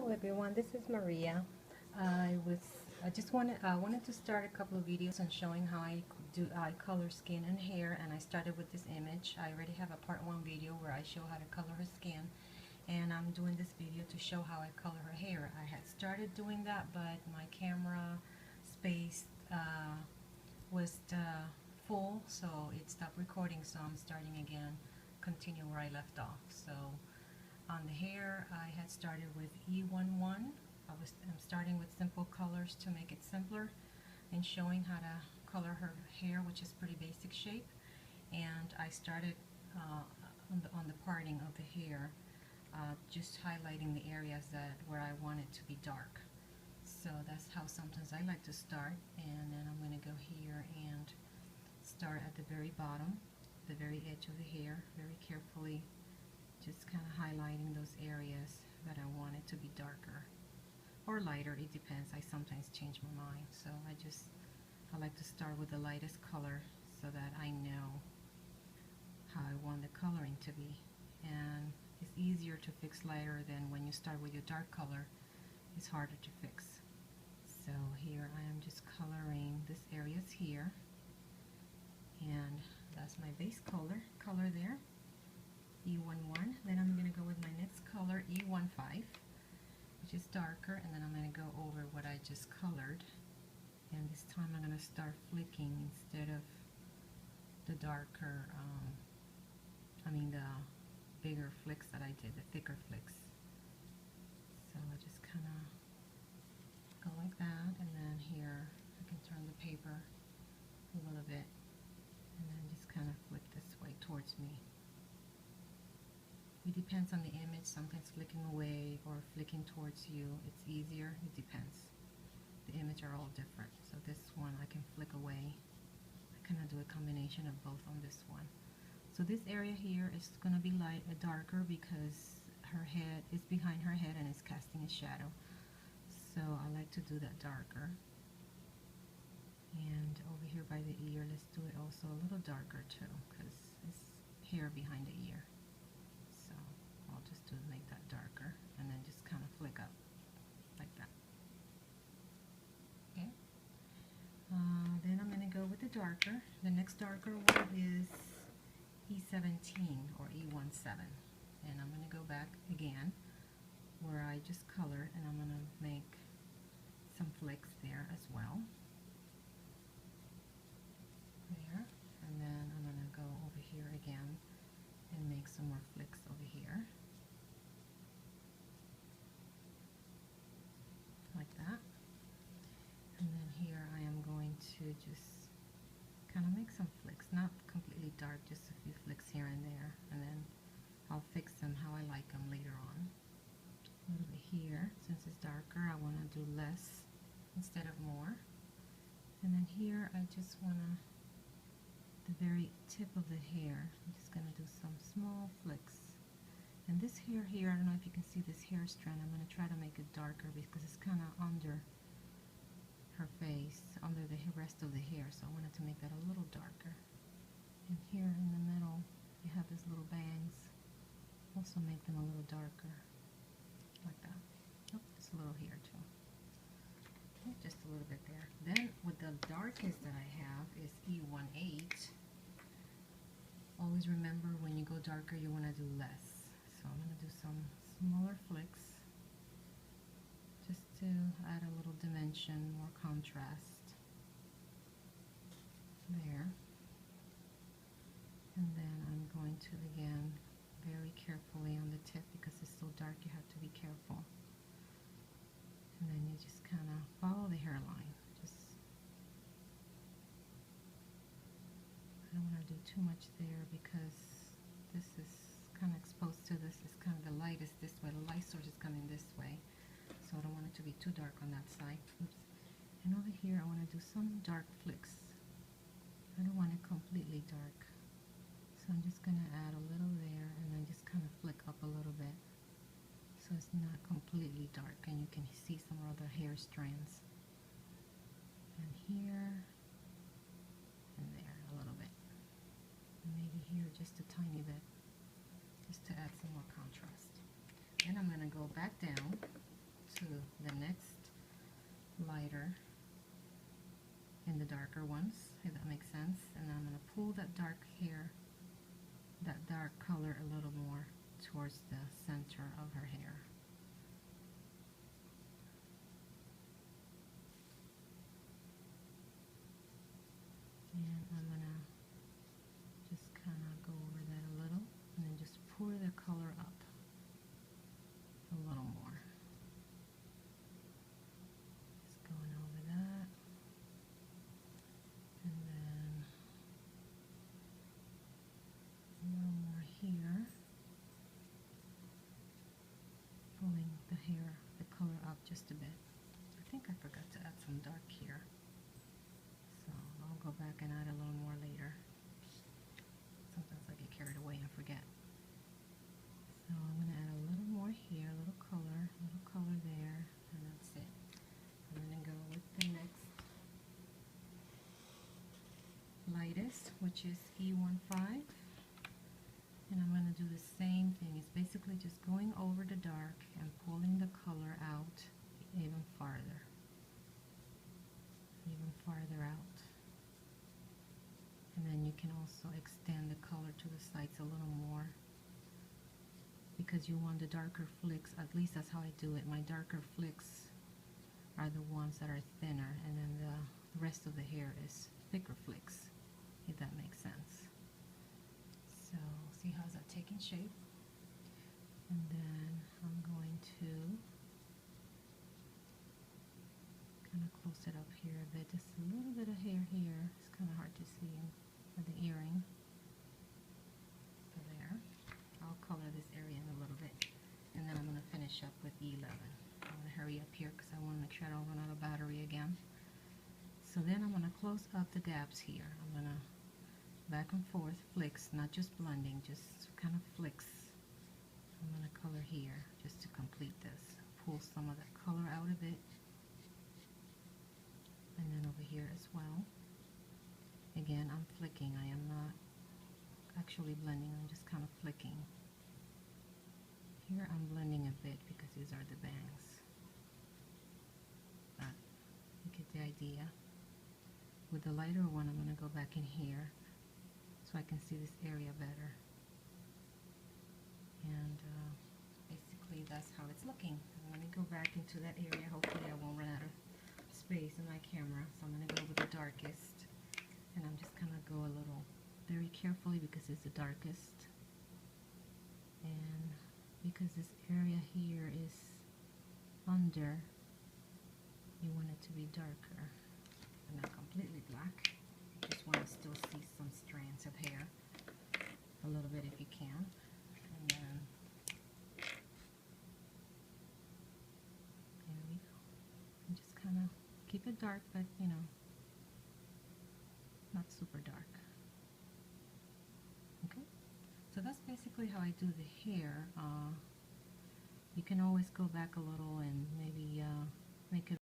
Hello everyone, this is Maria. I just wanted to start a couple of videos on showing how I color skin and hair, and I started with this image. I already have a part 1 video where I show how to color her skin, and I'm doing this video to show how I color her hair. I had started doing that, but my camera space was full, so it stopped recording, so I'm starting again, continue where I left off. So on the hair, I had started with E11. I'm starting with simple colors to make it simpler, and showing how to color her hair, which is pretty basic shape. And I started on the parting of the hair, just highlighting the areas where I want it to be dark. So that's how sometimes I like to start. And then I'm going to go here and start at the very bottom, the very edge of the hair, very carefully, just kind of highlighting those areas that I want it to be darker or lighter. It depends. I sometimes change my mind, so I like to start with the lightest color so that I know how I want the coloring to be. And it's easier to fix lighter than when you start with your dark color. It's harder to fix. So here I am just coloring this areas here, and that's my base color there, E11. Then I'm going to go with my next color, E15, which is darker, and then I'm going to go over what I just colored. And this time I'm going to start flicking instead of the darker, the bigger flicks that I did, the thicker flicks. So I just kind of go like that, and then here I can turn the paper a little bit, and then just kind of flick this way towards me. It depends on the image. Sometimes flicking away or flicking towards you, it's easier. It depends. The image are all different. So this one I can flick away. I kind of do a combination of both on this one. So this area here is going to be darker because her head is behind her head and it's casting a shadow. So I like to do that darker. And over here by the ear, let's do it also a little darker too, because it's hair behind the ear. So I'll just make that darker, and then just kind of flick up like that. Okay. Then I'm going to go with the darker. The next darker one is E17 or E17, and I'm going to go back again where I just colored, and I'm going to make some flicks there as well. There, and then I'm going to go over here again and make some more flicks over here, like that. And then here I am going to just kind of make some flicks, not completely dark, just a few flicks here and there, and then I'll fix them how I like them later on. A little bit here, since it's darker, I want to do less instead of more. And then here I just want to, the very tip of the hair, I'm just going to do some small flicks. And this hair here, I don't know if you can see this hair strand, I'm going to try to make it darker because it's kind of under her face, under the rest of the hair, so I wanted to make that a little darker. And here in the middle you have these little bangs, also make them a little darker, like that. Oh, it's a little here too. Okay, just a little bit there. Then with the darkest that I have is E18. Always remember, when you go darker you want to do less. So I'm going to do some smaller flicks just to add a little dimension, more contrast there. And then I'm going to, again, very carefully on the tip, because it's so dark you have to be careful. And then you just kind of follow the hairline. I don't want to do too much there because this is kind of exposed to this. It's kind of the lightest this way. The light source is coming this way, so I don't want it to be too dark on that side. Oops. And over here I want to do some dark flicks. I don't want it completely dark, so I'm just going to add a little there and then just kind of flick up a little bit so it's not completely dark, and you can see some other hair strands. And here and there a little bit, and maybe here just a tiny bit, just to add some more contrast. Then I'm going to go back down lighter in the darker ones, if that makes sense. And I'm going to pull that dark hair, that dark color a little more towards the center of her hair. And I'm going to just kind of go over that a little and then just pour the color up a little more. Just going over that. And then a little more here. Pulling the hair, the color up just a bit. I think I forgot to add some dark here. So I'll go back and add a little more later. Sometimes I get carried away and forget. So I'm going to add a little more here, a little color there, and that's it. I'm going to go with the next lightest, which is E15. And I'm going to do the same thing. It's basically just going over the dark and pulling the color out even farther out. And then you can also extend the color to the sides a little more because you want the darker flicks. At least that's how I do it. My darker flicks are the ones that are thinner, and then the rest of the hair is thicker flicks, if that makes sense. So see how's that taking shape? And then I'm going to kind of close it up here a bit. Just a little bit of hair here. It's kind of hard to see for the earring. So there. I'll color this area in a little bit. And then I'm going to finish up with E11. I'm going to hurry up here because I want to make sure I don't run out of battery again. So then I'm going to close up the gaps here. I'm going to back and forth flicks, not just blending, just kind of flicks. I'm going to color here just to complete this. Pull some of that color out of it. And then over here as well. Again, I'm flicking. I am not actually blending. I'm just kind of flicking. Here I'm blending a bit because these are the bangs. But you get the idea. With the lighter one, I'm going to go back in here so I can see this area better. And basically that's how it's looking. Let me go back into that area. Hopefully I won't run out of space in my camera. So I'm going to go with the darkest. And I'm just going to go a little very carefully because it's the darkest. And because this area here is under, you want it to be darker. And not completely black. You just want to still see some strands of hair. A little bit if you can. And then there we go. And just kind of keep it dark, but you know, not super dark. Okay, so that's basically how I do the hair. You can always go back a little and maybe make it